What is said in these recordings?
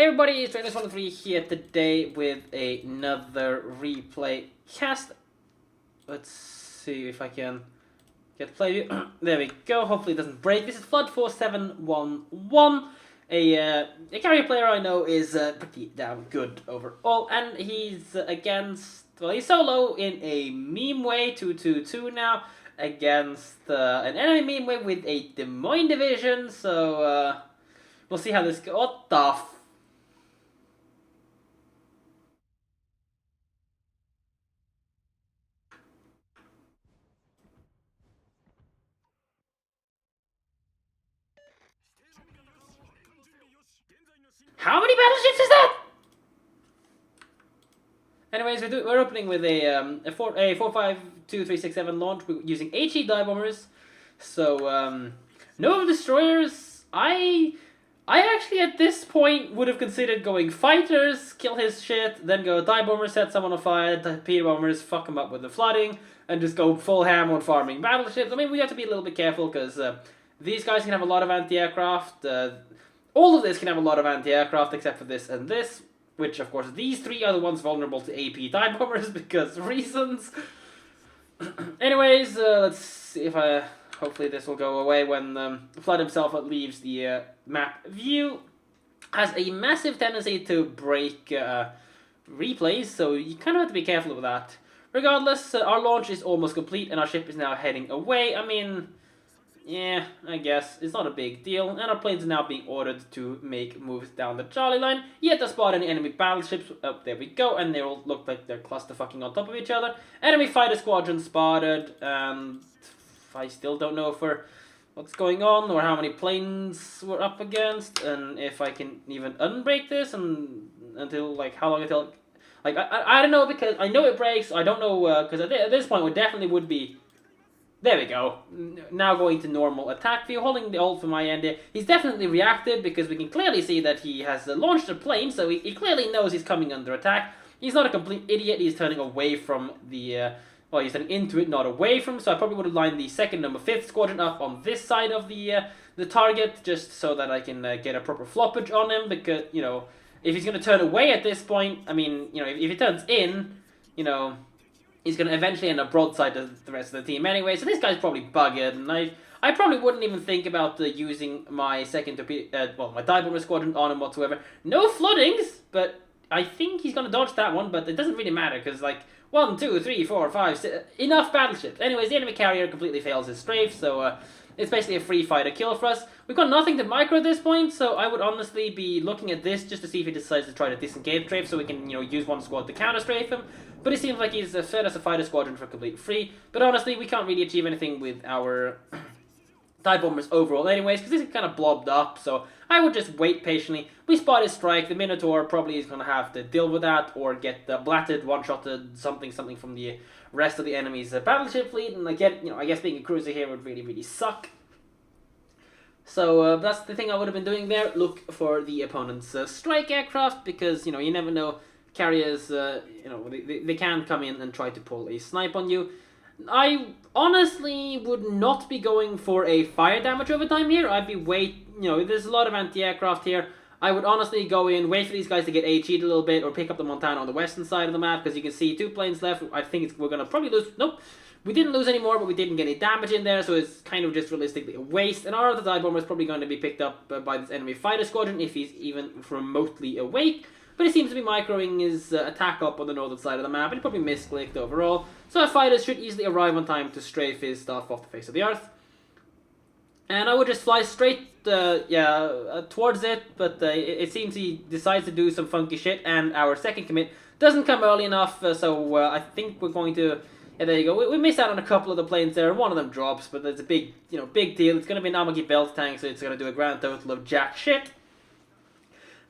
Everybody, it's Trainers103 here today with another replay cast. Let's see if I can get play view. There we go, hopefully it doesn't break. This is Flood4711. A carrier player I know is pretty damn good overall, and he's against, well, he's solo in a Memeway 2-2-2 now, against an enemy Memeway with a Des Moines division, so we'll see how this goes. What the f... How many battleships is that? Anyways, we're opening with a 4-5-2-3-6-7 launch using HE dive bombers. So no destroyers. I actually at this point would have considered going fighters, kill his shit, then go dive bombers, set someone on fire, torpedo bombers, fuck him up with the flooding, and just go full ham on farming battleships. I mean, we have to be a little bit careful because these guys can have a lot of anti-aircraft. All of this can have a lot of anti-aircraft except for this and this, which of course these three are the ones vulnerable to AP dive bombers because reasons. Anyways, let's see if hopefully this will go away when Flood himself leaves the map view. Has a massive tendency to break replays, so you kind of have to be careful with that. Regardless, our launch is almost complete and our ship is now heading away. I mean, yeah, I guess. It's not a big deal. And our planes are now being ordered to make moves down the Charlie line. Yet to spot any enemy battleships. Oh, there we go. And they all look like they're cluster-fucking on top of each other. Enemy fighter squadron spotted. And I still don't know what's going on or how many planes we're up against. And if I can even unbreak this until, like, how long until... Like, I don't know because I know it breaks. I don't know because at this point it definitely would be... There we go. Now going to normal attack view, holding the ult for my end here. He's definitely reacted because we can clearly see that he has launched a plane, so he clearly knows he's coming under attack. He's not a complete idiot, he's turning away from the... well, he's turning into it, not away from, so I probably would have lined the second number 5th squadron up on this side of the target, just so that I can get a proper floppage on him, because, you know, if he's going to turn away at this point, I mean, you know, if he turns in, you know... He's going to eventually end up broadside to the rest of the team anyway, so this guy's probably buggered, and I probably wouldn't even think about using my second my dive bomber squadron on him whatsoever. No floodings, but I think he's going to dodge that one, but it doesn't really matter, because, like, 1, 2, 3, 4, 5, 6, enough battleships. Anyways, the enemy carrier completely fails his strafe, so it's basically a free fighter kill for us. We've got nothing to micro at this point, so I would honestly be looking at this just to see if he decides to try to disengage strafe, so we can, you know, use one squad to counter strafe him. But it seems like he's fed us a fighter squadron for complete free. But honestly, we can't really achieve anything with our dive bombers overall anyways, because this is kind of blobbed up, so I would just wait patiently. We spot his strike, the Minotaur probably is going to have to deal with that, or get blatted, one-shotted, something from the rest of the enemy's battleship fleet, and again, you know, I guess being a cruiser here would really, really suck. So that's the thing I would have been doing there, look for the opponent's strike aircraft, because, you know, you never know. Carriers, you know, they can come in and try to pull a snipe on you. I honestly would not be going for a fire damage over time here. I'd be you know, there's a lot of anti-aircraft here. I would honestly go in, wait for these guys to get HE'd a little bit, or pick up the Montana on the western side of the map, because you can see 2 planes left. I think we're going to probably lose. Nope. We didn't lose any more, but we didn't get any damage in there, so it's kind of just realistically a waste. And our other dive bomber is probably going to be picked up by this enemy fighter squadron if he's even remotely awake. But he seems to be microing his attack up on the northern side of the map, and he probably misclicked overall. So our fighters should easily arrive on time to strafe his stuff off the face of the earth. And I would just fly straight, towards it, but it seems he decides to do some funky shit, and our second commit doesn't come early enough, so I think we're going to... Yeah, there you go. We missed out on a couple of the planes there, and one of them drops, but it's a big deal. It's going to be an Amagi belt tank, so it's going to do a grand total of jack shit.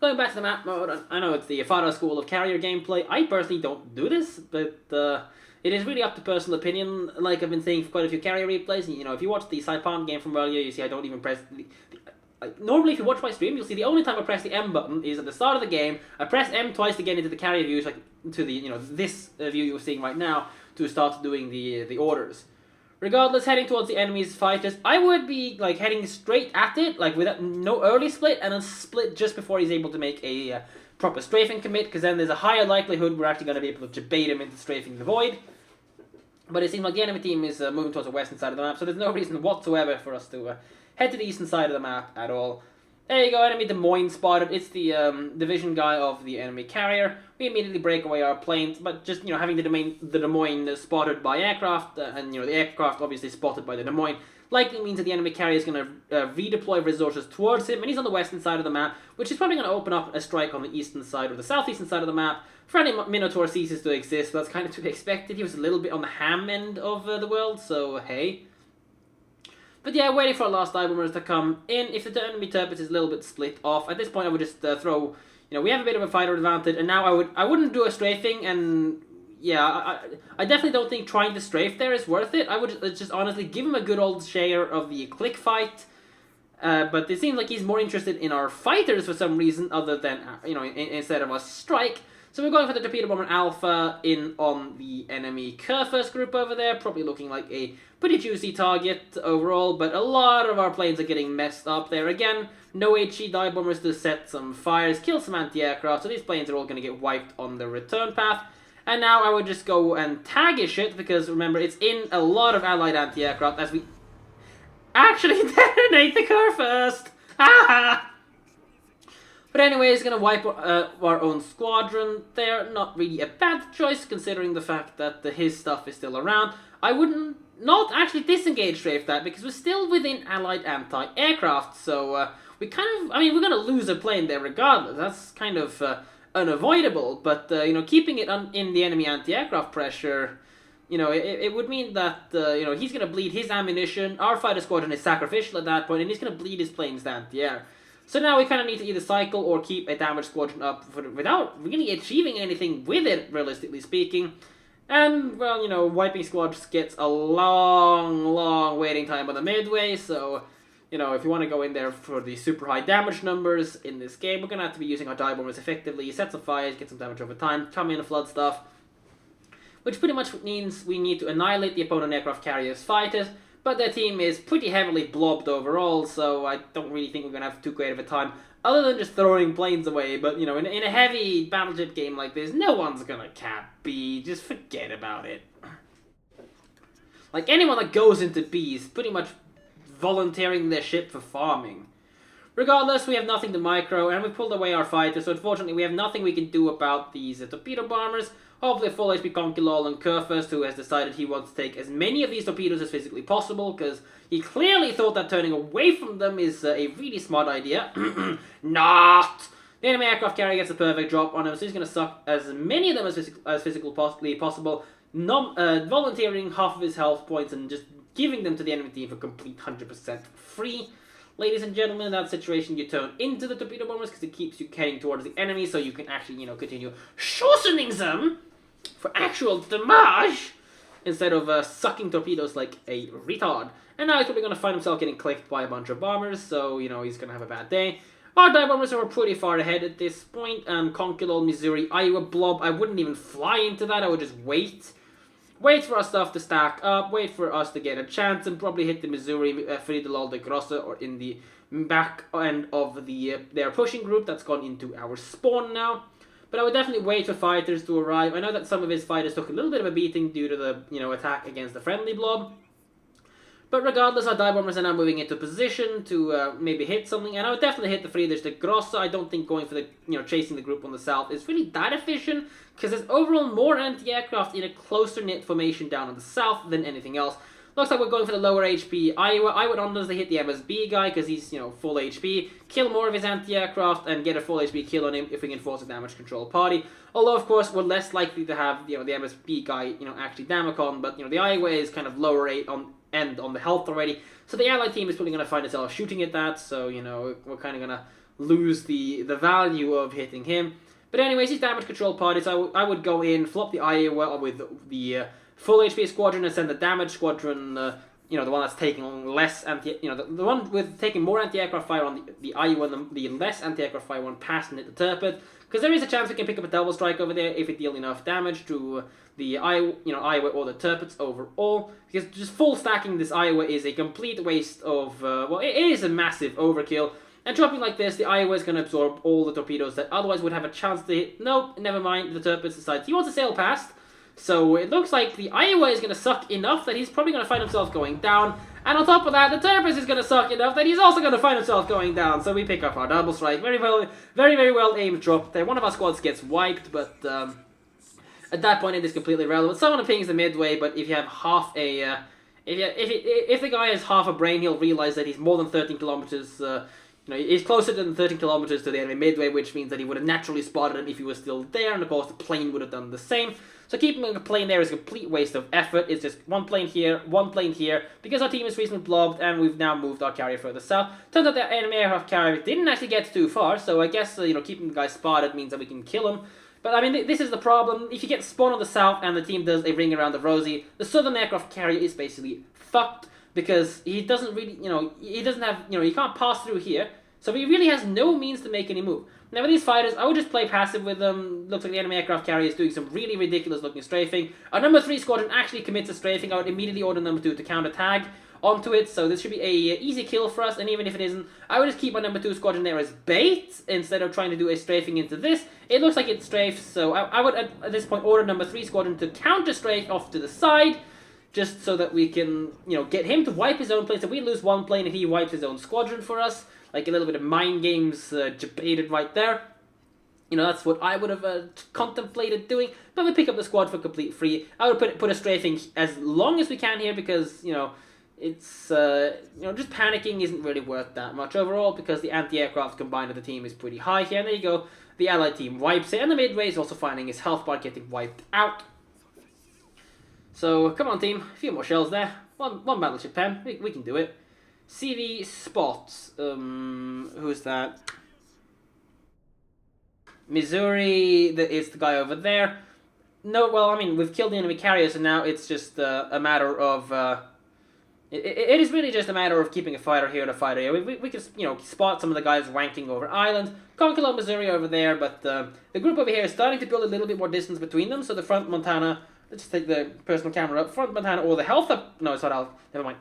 Going back to the map mode, I know it's the Faro school of carrier gameplay. I personally don't do this, but it is really up to personal opinion. Like I've been saying for quite a few carrier replays, you know, if you watch the Saipan game from earlier, you see I don't even press... normally if you watch my stream, you'll see the only time I press the M button is at the start of the game. I press M twice to get into the carrier views, like to the, you know, this view you're seeing right now, to start doing the orders. Regardless, heading towards the enemy's fighters, I would be like heading straight at it, like without no early split, and then split just before he's able to make a proper strafing commit, because then there's a higher likelihood we're actually going to be able to bait him into strafing the void. But it seems like the enemy team is moving towards the western side of the map, so there's no reason whatsoever for us to head to the eastern side of the map at all. There you go, enemy Des Moines spotted. It's the division guy of the enemy carrier. We immediately break away our planes, but just, having the Des Moines spotted by aircraft, and, the aircraft obviously spotted by the Des Moines, likely means that the enemy carrier is going to redeploy resources towards him, and he's on the western side of the map, which is probably going to open up a strike on the eastern side or the southeastern side of the map. Friendly Minotaur ceases to exist, that's kind of to be expected. He was a little bit on the ham end of the world, so hey. But yeah, waiting for our last dive bombers to come in. If the enemy turret is a little bit split off, at this point I would just throw, we have a bit of a fighter advantage, and now I wouldn't do a strafing, and yeah, I definitely don't think trying to strafe there is worth it. I would just honestly give him a good old share of the click fight, but it seems like he's more interested in our fighters for some reason other than, instead of us strike. So we're going for the Torpedo Bomber Alpha in on the enemy Kerfuffle group over there, probably looking like a pretty juicy target overall, but a lot of our planes are getting messed up there. Again, no HE dive bombers to set some fires, kill some anti-aircraft, so these planes are all going to get wiped on the return path. And now I would just go and taggish it, because remember, it's in a lot of allied anti-aircraft as we actually detonate the Kerfuffle! Ha! But anyway, he's going to wipe our own squadron there. Not really a bad choice, considering the fact that his stuff is still around. I wouldn't not actually disengage strafe that, because we're still within allied anti-aircraft. So we're going to lose a plane there regardless. That's kind of unavoidable. But, keeping it in the enemy anti-aircraft pressure, it would mean that, he's going to bleed his ammunition. Our fighter squadron is sacrificial at that point, and he's going to bleed his planes to anti-air. So now we kind of need to either cycle or keep a damage squadron up without really achieving anything with it, realistically speaking. And, well, wiping squads gets a long waiting time on the midway, so, if you want to go in there for the super high damage numbers in this game, we're going to have to be using our dive bombers effectively, set some fires, get some damage over time, come in and flood stuff. Which pretty much means we need to annihilate the opponent aircraft carrier's fighters, but their team is pretty heavily blobbed overall, so I don't really think we're going to have too great of a time, other than just throwing planes away. But, in a heavy battleship game like this, no one's going to cap B, just forget about it. Like, anyone that goes into B is pretty much volunteering their ship for farming. Regardless, we have nothing to micro, and we pulled away our fighters, so unfortunately we have nothing we can do about these torpedo bombers. Hopefully full HP Conquilol and Kerfuffle, who has decided he wants to take as many of these torpedoes as physically possible, because he clearly thought that turning away from them is a really smart idea. Not! The enemy aircraft carrier gets a perfect drop on him, so he's going to suck as many of them as physically possible, volunteering half of his health points and just giving them to the enemy team for complete 100% free. Ladies and gentlemen, in that situation, you turn into the torpedo bombers because it keeps you heading towards the enemy, so you can actually, continue shortening them for actual damage instead of sucking torpedoes like a retard. And now he's probably going to find himself getting clicked by a bunch of bombers, so, he's going to have a bad day. Our dive bombers are pretty far ahead at this point, and Conquilol, Missouri, Iowa, Blob, I wouldn't even fly into that, I would just wait. Wait for our stuff to stack up, wait for us to get a chance, and probably hit the Missouri, Friedel de Grosse, or in the back end of their pushing group that's gone into our spawn now. But I would definitely wait for fighters to arrive. I know that some of his fighters took a little bit of a beating due to the, attack against the friendly blob. But regardless, our dive bombers are now moving into position to maybe hit something. And I would definitely hit the Friedrich de Grosse. I don't think going for the, chasing the group on the south is really that efficient, because there's overall more anti-aircraft in a closer-knit formation down on the south than anything else. Looks like we're going for the lower HP Iowa. I would honestly hit the MSB guy, because he's, full HP. Kill more of his anti-aircraft and get a full HP kill on him if we can force a damage control party. Although, of course, we're less likely to have, the MSB guy, actually damage-on. But, the Iowa is kind of lower end on the health already. So the allied team is probably going to find itself shooting at that. So, we're kind of going to lose the value of hitting him. But anyways, he's damage control party, so I would go in, flop the Iowa with the full HP squadron and send the damage squadron, the one that's taking less the one with taking more anti-aircraft fire on the Iowa and the less anti-aircraft fire one past and hit the Turpid, because there is a chance we can pick up a double strike over there if it deals enough damage to the Iowa or the Turpids overall. Because just full stacking this Iowa is a complete waste of it is a massive overkill. And dropping like this, the Iowa is going to absorb all the torpedoes that otherwise would have a chance to hit. Nope, never mind. The Turpids decides he wants to sail past. So it looks like the Iowa is going to suck enough that he's probably going to find himself going down. And on top of that, the Turpids is going to suck enough that he's also going to find himself going down. So we pick up our double strike. Very well aimed drop there. One of our squads gets wiped, but at that point it is completely irrelevant. Someone pings the midway, but if you have half a... if the guy has half a brain, he'll realize that he's more than 13 kilometers... he's closer than 13 kilometers to the enemy midway, which means that he would have naturally spotted him if he was still there, and of course the plane would have done the same. So keeping a plane there is a complete waste of effort. It's just one plane here, because our team is recently blobbed, and we've now moved our carrier further south. Turns out the enemy aircraft carrier didn't actually get too far, so I guess, keeping the guy spotted means that we can kill him. But, I mean, this is the problem. If you get spawned on the south and the team does a ring around the Rosie, the southern aircraft carrier is basically fucked, because he doesn't really, he doesn't have, he can't pass through here, so he really has no means to make any move. Now with these fighters, I would just play passive with them. Looks like the enemy aircraft carrier is doing some really ridiculous looking strafing. Our number 3 squadron actually commits a strafing. I would immediately order number 2 to counter tag onto it, so this should be a easy kill for us, and even if it isn't, I would just keep my number 2 squadron there as bait, instead of trying to do a strafing into this. It looks like it strafes, so I would at this point order number 3 squadron to counter strafe off to the side, just so that we can, get him to wipe his own plane. So we lose one plane and he wipes his own squadron for us. Like a little bit of mind games debated right there. That's what I would have contemplated doing. But we pick up the squad for complete free. I would put a strafing as long as we can here because, it's, just panicking isn't really worth that much overall because the anti-aircraft combined of the team is pretty high here. And there you go. The allied team wipes it. And the midway is also finding his health bar getting wiped out. So, come on team. A few more shells there. One battleship pen. We can do it. CV Spots. Who's that? Missouri is the guy over there. No, well, I mean, we've killed the enemy carrier, so now it's just a matter of... It is really just a matter of keeping a fighter here and a fighter here. We can, spot some of the guys wanking over island. Conqueror Missouri over there, but the group over here is starting to build a little bit more distance between them, so the front Montana... Let's just take the personal camera up. Front Montana, or the health up... No, it's not health. Never mind.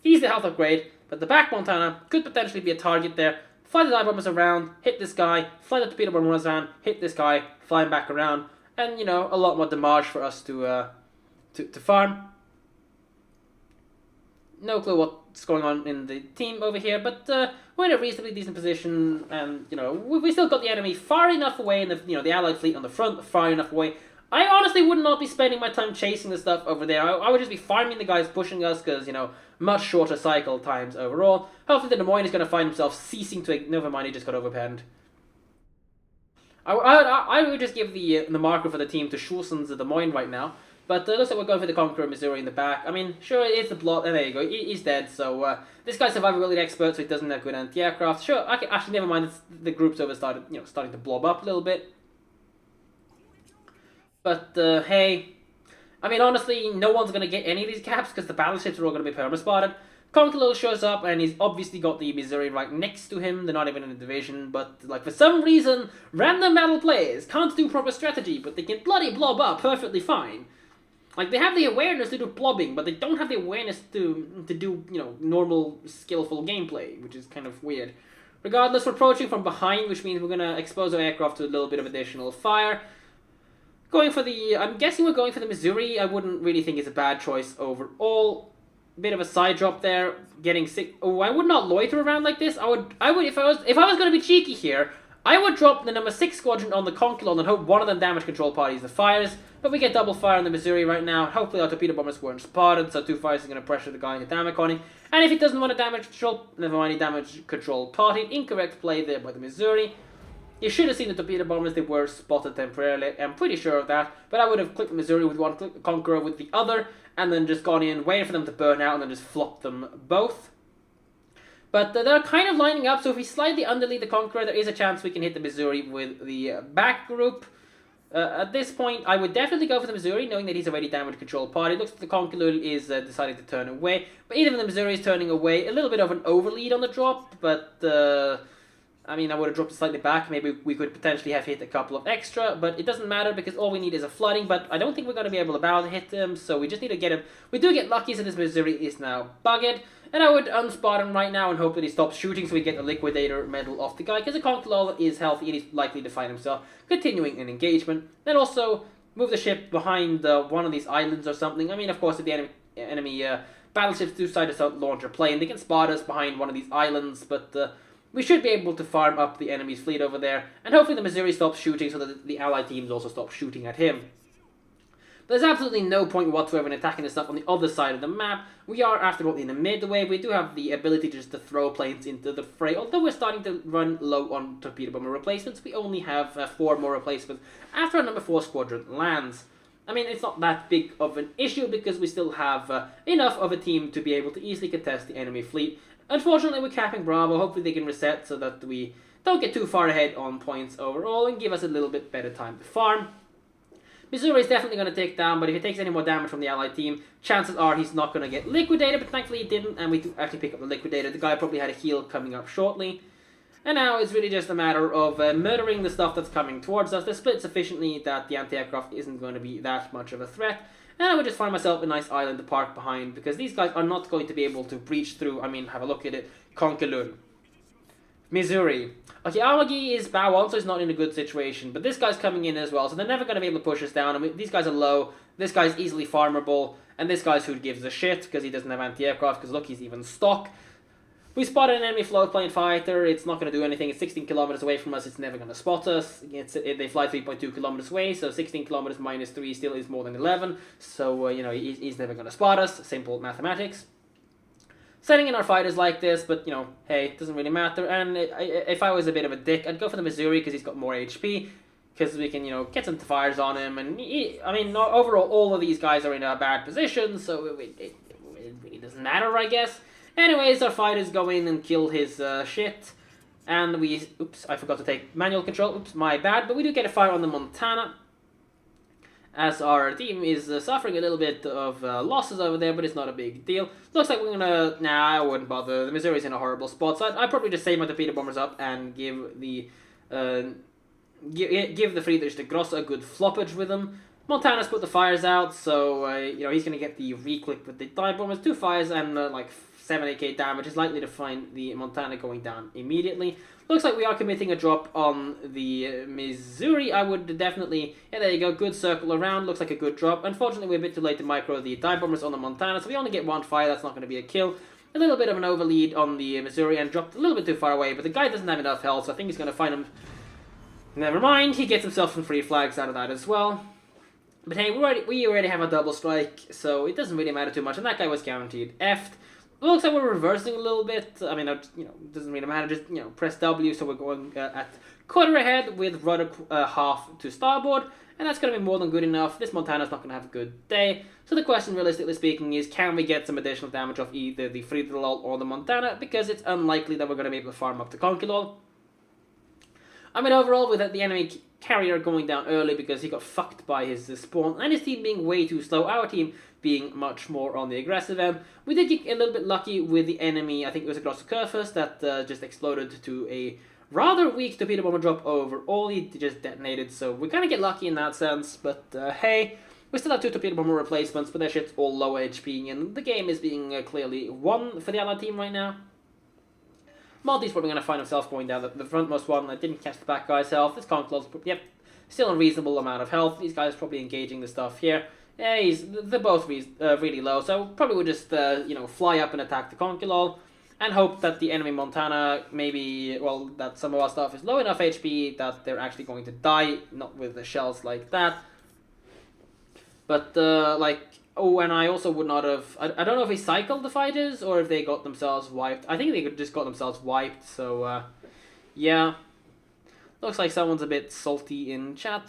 He's the health upgrade, but the back Montana could potentially be a target there. Fly the dive bombers around, hit this guy, fly the torpedo bombers around, hit this guy, fly him back around, and, a lot more damage for us to farm. No clue what's going on in the team over here, but we're in a reasonably decent position, and, we still got the enemy far enough away, and the allied fleet on the front far enough away. I honestly would not be spending my time chasing the stuff over there. I would just be farming the guys pushing us because, much shorter cycle times overall. Hopefully the Des Moines is going to find himself ceasing to... Never mind, he just got overpenned. I would just give the marker for the team to Schulzen's Des Moines right now. But it looks like we're going for the Conqueror Missouri in the back. I mean, sure, it's the block. And there you go. He's dead. So this guy's survivability expert, so he doesn't have good anti-aircraft. Sure, actually, never mind. The group's over starting to blob up a little bit. But, hey, I mean, honestly, no one's going to get any of these caps because the battleships are all going to be perma-spotted. Conqueror shows up, and he's obviously got the Missouri right next to him. They're not even in a division, but, for some reason, random battle players can't do proper strategy, but they can bloody blob up perfectly fine. They have the awareness to do blobbing, but they don't have the awareness to do, normal, skillful gameplay, which is kind of weird. Regardless, we're approaching from behind, which means we're going to expose our aircraft to a little bit of additional fire. I'm guessing we're going for the Missouri. I wouldn't really think it's a bad choice overall. Bit of a side drop there, getting sick. Oh, I would not loiter around like this. I would if I was going to be cheeky here, I would drop the number 6 squadron on the Conqueror and hope one of them damage control parties the fires. But we get double fire on the Missouri right now. Hopefully our torpedo bombers weren't spotted, so 2 fires are going to pressure the guy in the damage conning. And if he doesn't want a damage control, never mind, a damage control party. Incorrect play there by the Missouri. You should have seen the torpedo bombers, they were spotted temporarily, I'm pretty sure of that, but I would have clicked the Missouri with one, clicked the Conqueror with the other, and then just gone in, waited for them to burn out, and then just flopped them both. But they're kind of lining up, so if we slightly underlead the Conqueror, there is a chance we can hit the Missouri with the back group. At this point, I would definitely go for the Missouri, knowing that he's already damage control party. It looks like the Conqueror is deciding to turn away. But even when the Missouri is turning away, a little bit of an overlead on the drop. But, I mean, I would have dropped it slightly back. Maybe we could potentially have hit a couple of extra. But it doesn't matter because all we need is a flooding. But I don't think we're going to be able to battle hit him. So we just need to get him. We do get lucky, so this Missouri is now bugged. And I would unspot him right now and hope that he stops shooting so we get the Liquidator medal off the guy. Because the Conqueror is healthy and he's likely to find himself continuing an engagement. Then also move the ship behind one of these islands or something. I mean, of course, if the enemy battleships do decide to launch a plane, they can spot us behind one of these islands. But we should be able to farm up the enemy's fleet over there. And hopefully the Missouri stops shooting so that the allied teams also stop shooting at him. There's absolutely no point whatsoever in attacking the stuff on the other side of the map. We are, after all, in the Midway. We do have the ability just to throw planes into the fray. Although we're starting to run low on torpedo bomber replacements, we only have 4 more replacements after our number 4 squadron lands. I mean, it's not that big of an issue because we still have enough of a team to be able to easily contest the enemy fleet. Unfortunately, we're capping Bravo. Hopefully they can reset so that we don't get too far ahead on points overall and give us a little bit better time to farm. Missouri is definitely going to take down, but if he takes any more damage from the allied team, chances are he's not going to get liquidated, but thankfully he didn't, and we do actually pick up the liquidator. The guy probably had a heal coming up shortly. And now it's really just a matter of murdering the stuff that's coming towards us. They're split sufficiently that the anti-aircraft isn't going to be that much of a threat. And I would just find myself a nice island to park behind, because these guys are not going to be able to breach through. I mean, have a look at it. Conquelun. Missouri. Okay, Awagi is bow on, so he's not in a good situation. But this guy's coming in as well, so they're never going to be able to push us down. I mean, these guys are low. This guy's easily farmable. And this guy's who gives a shit, because he doesn't have anti-aircraft, because look, he's even stock. We spotted an enemy float plane fighter. It's not going to do anything. It's 16 kilometers away from us. It's never going to spot us. They fly 3.2 kilometers away, so 16 kilometers minus 3 still is more than 11. So, you know, he's never going to spot us. Simple mathematics. Setting in our fighters like this, but, you know, hey, it doesn't really matter. And if I was a bit of a dick, I'd go for the Missouri because he's got more HP. Because we can, you know, get some fires on him. And, I mean, overall, all of these guys are in a bad position, so it really doesn't matter, I guess. Anyways, our fighters go in and kill his shit. And we... Oops, I forgot to take manual control. Oops, my bad. But we do get a fire on the Montana. As our team is suffering a little bit of losses over there, but it's not a big deal. Looks like we're gonna... Nah, I wouldn't bother. The Missouri's in a horrible spot, so I'd probably just save my torpedo bombers up and give the... give the Friedrich de Grosse a good floppage with them. Montana's put the fires out, so, you know, he's gonna get the re-click with the dive bombers. 2 fires and, like, 7-8k damage is likely to find the Montana going down immediately. Looks like we are committing a drop on the Missouri. I would definitely... Yeah, there you go. Good circle around. Looks like a good drop. Unfortunately, we're a bit too late to micro the dive bombers on the Montana, so we only get 1 fire. That's not going to be a kill. A little bit of an overlead on the Missouri and dropped a little bit too far away, but the guy doesn't have enough health, so I think he's going to find him. Never mind. He gets himself some free flags out of that as well. But hey, we already have a double strike, so it doesn't really matter too much, and that guy was guaranteed F'd. It looks like we're reversing a little bit. I mean, you know, it doesn't really matter. Just, you know, press W, so we're going at quarter ahead with rudder half to starboard. And that's going to be more than good enough. This Montana's not going to have a good day. So the question, realistically speaking, is can we get some additional damage off either the Friedrich or the Montana? Because it's unlikely that we're going to be able to farm up the Conquilol. I mean, overall, with the enemy carrier going down early because he got fucked by his spawn, and his team being way too slow, our team being much more on the aggressive end. We did get a little bit lucky with the enemy, I think it was across the Kurfürst, that just exploded to a rather weak torpedo bomber drop overall. He just detonated, so we kind of get lucky in that sense, but hey, we still have 2 torpedo bomber replacements, but their shit's all low HP, and the game is being clearly won for the allied team right now. Malty's probably going to find himself going down the frontmost one. I didn't catch the back guy's health. This Conquilol's, yep, still a reasonable amount of health. These guys are probably engaging the stuff here. Yeah, they're both really low, so probably would just, you know, fly up and attack the Conquilol and hope that the enemy Montana maybe, well, that some of our stuff is low enough HP that they're actually going to die, not with the shells like that. But, like, oh, and I also would not have, I don't know if he cycled the fighters or if they got themselves wiped. I think they just got themselves wiped, so, yeah. Looks like someone's a bit salty in chat.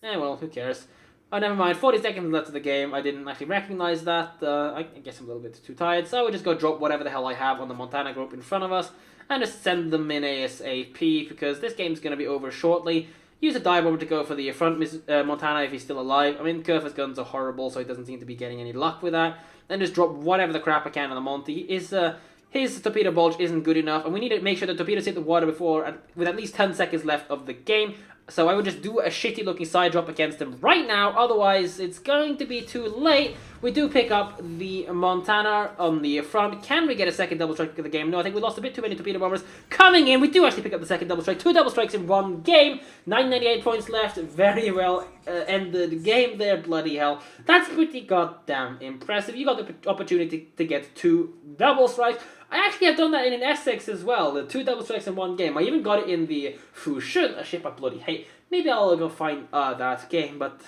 Eh, well, who cares. Oh, never mind. 40 seconds left of the game. I didn't actually recognize that. I guess I'm a little bit too tired. So I would just go drop whatever the hell I have on the Montana group in front of us and just send them in ASAP because this game's going to be over shortly. use a dive bomber to go for the front Montana if he's still alive. I mean, Kurfa's guns are horrible, so he doesn't seem to be getting any luck with that. Then just drop whatever the crap I can on the Monty. His torpedo bulge isn't good enough, and we need to make sure the torpedoes hit the water with at least 10 seconds left of the game. So I would just do a shitty looking side drop against him right now, otherwise it's going to be too late. We do pick up the Montana on the front. Can we get a second double strike of the game? No, I think we lost a bit too many torpedo bombers. Coming in, we do actually pick up the second double strike. 2 double strikes in one game. 998 points left. Very well ended the game there, bloody hell. That's pretty goddamn impressive. You got the opportunity to get 2 double strikes. I actually have done that in an Essex as well, the 2 double strikes in one game. I even got it in the Fushun, a ship I bloody hate. Maybe I'll go find that game, but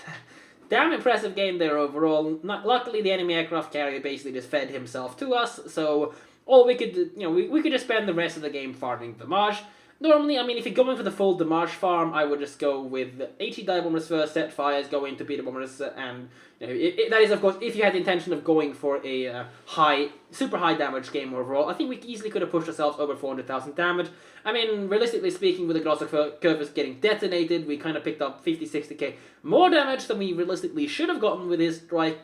damn impressive game there overall. Luckily, the enemy aircraft carrier basically just fed himself to us, so all we could, we could just spend the rest of the game farming damage. Normally, I mean, if you're going for the full damage farm, I would just go with HE dive bombers first, set fires, go into torpedo bombers, and that is, of course, if you had the intention of going for a super high damage game overall. I think we easily could have pushed ourselves over 400,000 damage. I mean, realistically speaking, with the Grosser curve getting detonated, we kind of picked up 50-60k more damage than we realistically should have gotten with his strike.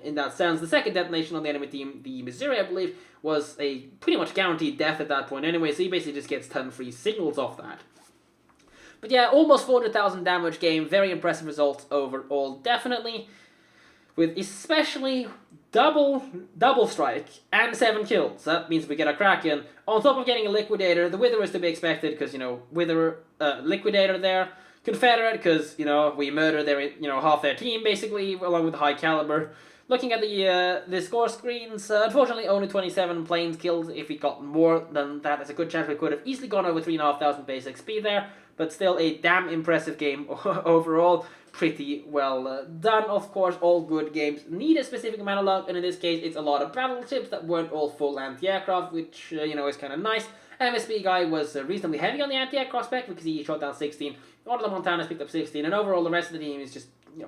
In that sense, the second detonation on the enemy team, the Missouri, I believe, was a pretty much guaranteed death at that point anyway, so he basically just gets 10 free signals off that. But yeah, almost 400,000 damage game, very impressive results overall, definitely. With especially double strike and 7 kills. That means we get a Kraken. On top of getting a Liquidator, the Wither is to be expected because, Wither, Liquidator there. Confederate because, we murder their, half their team basically, along with the high caliber. Looking at the score screens, unfortunately only 27 planes killed. If we got more than that, there's a good chance we could have easily gone over 3,500 base XP there. But still a damn impressive game overall. Pretty well done, of course. All good games need a specific amount of luck, and in this case it's a lot of battleships that weren't all full anti-aircraft, which, is kind of nice. MSB guy was reasonably heavy on the anti-aircraft spec because he shot down 16. One of the Montanas picked up 16, and overall the rest of the team is just,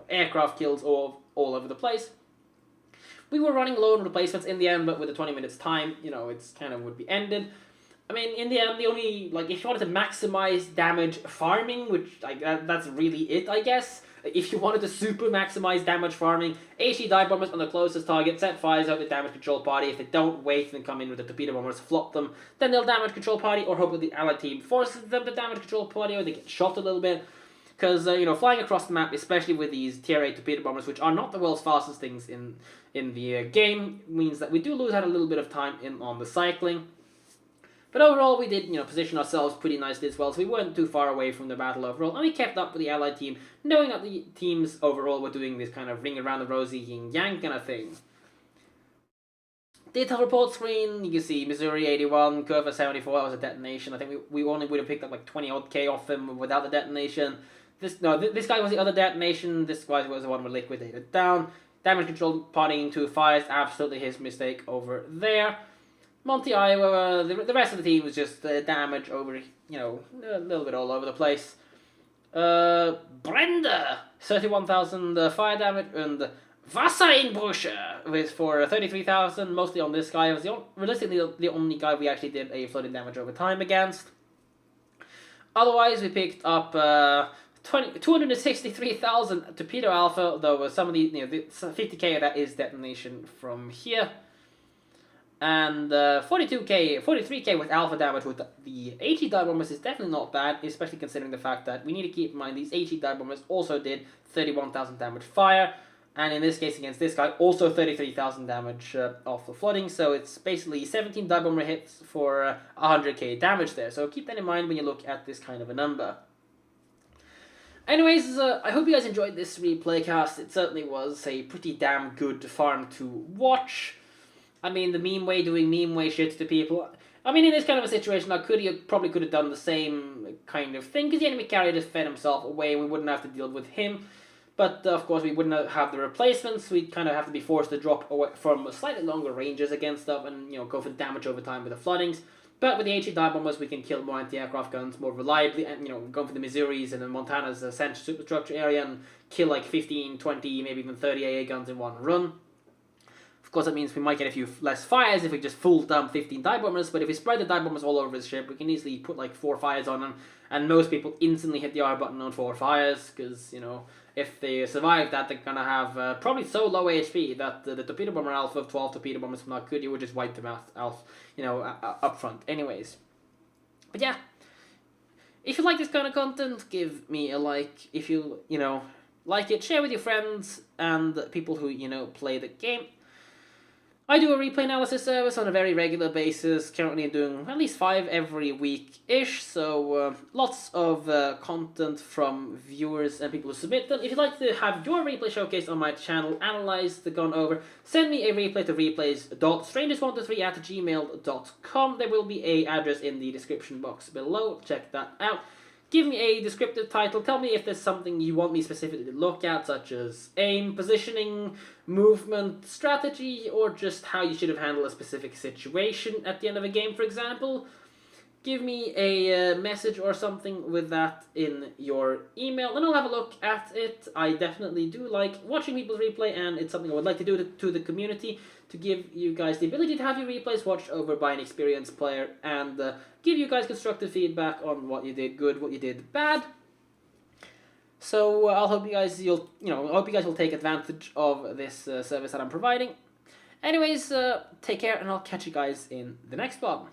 aircraft kills all over the place. We were running low on replacements in the end, but with the 20 minutes time, it's kind of would be ended. I mean, in the end, the only, if you wanted to maximize damage farming, which, that's really it, I guess. If you wanted to super maximize damage farming, HE dive bombers on the closest target, set fires out the damage control party. If they don't wait and come in with the torpedo bombers, flop them, then they'll damage control party, or hope that the allied team forces them to damage control party, or they get shot a little bit. Because, flying across the map, especially with these tier 8 torpedo bombers, which are not the world's fastest things in the game, means that we do lose out a little bit of time on the cycling. But overall, we did, position ourselves pretty nicely as well, so we weren't too far away from the battle overall, and we kept up with the allied team, knowing that the teams overall were doing this kind of ring around the rosy yin-yang kind of thing. Detail report screen, you can see Missouri 81, Curva 74, that was a detonation. I think we only would have picked up 20 odd K off him without the detonation. This guy was the other detonation, this guy was the one we liquidated down. Damage control partying 2 fires, absolutely his mistake over there. Monty, Iowa, the rest of the team was just damage over, a little bit all over the place. Brenda, 31,000 fire damage, and Wassereinbrüche was for 33,000, mostly on this guy. It was realistically the only guy we actually did a flooding damage over time against. Otherwise, we picked up 263,000 torpedo alpha, though some of the 50k of that is detonation from here. And 43k with alpha damage with the HE dive bombers is definitely not bad, especially considering the fact that we need to keep in mind these HE dive bombers also did 31,000 damage fire, and in this case against this guy also 33,000 damage off the flooding, so it's basically 17 dive bomber hits for 100k damage there, so keep that in mind when you look at this kind of a number. Anyways, I hope you guys enjoyed this replay cast. It certainly was a pretty damn good farm to watch. I mean, the Memeway doing Memeway shit to people. I mean, in this kind of a situation, I probably could have done the same kind of thing, because the enemy carrier just fed himself away, and we wouldn't have to deal with him. But, of course, we wouldn't have the replacements. We'd kind of have to be forced to drop away from slightly longer ranges against stuff, and, go for damage over time with the floodings. But with the HE dive bombers, we can kill more anti-aircraft guns more reliably, and, go for the Missouris and the Montana's central superstructure area, and kill 15, 20, maybe even 30 AA guns in one run. Of course, that means we might get a few less fires if we just full dump 15 dive bombers, but if we spread the dive bombers all over the ship, we can easily put like 4 fires on them, and most people instantly hit the R button on 4 fires, because, you know, if they survive that, they're gonna have probably so low HP that the torpedo bomber alpha of 12 torpedo bombers is not good. You would just wipe them out, you know, up front. Anyways, but yeah, if you like this kind of content, give me a like. If you know, like it, share with your friends and people who, you know, play the game. I do a replay analysis service on a very regular basis. Currently I'm doing at least 5 every week-ish, so lots of content from viewers and people who submit them. If you'd like to have your replay showcased on my channel, analyze the gone over, send me a replay to replays.strangers123@gmail.com. There will be a address in the description box below. Check that out. Give me a descriptive title. Tell me if there's something you want me specifically to look at, such as aim, positioning, movement, strategy, or just how you should have handled a specific situation at the end of a game, for example. Give me a message or something with that in your email, and I'll have a look at it. I definitely do like watching people's replay, and it's something I would like to do to the community, to give you guys the ability to have your replays watched over by an experienced player, and give you guys constructive feedback on what you did good, what you did bad. So I hope you guys will take advantage of this service that I'm providing. Anyways, take care, and I'll catch you guys in the next vlog.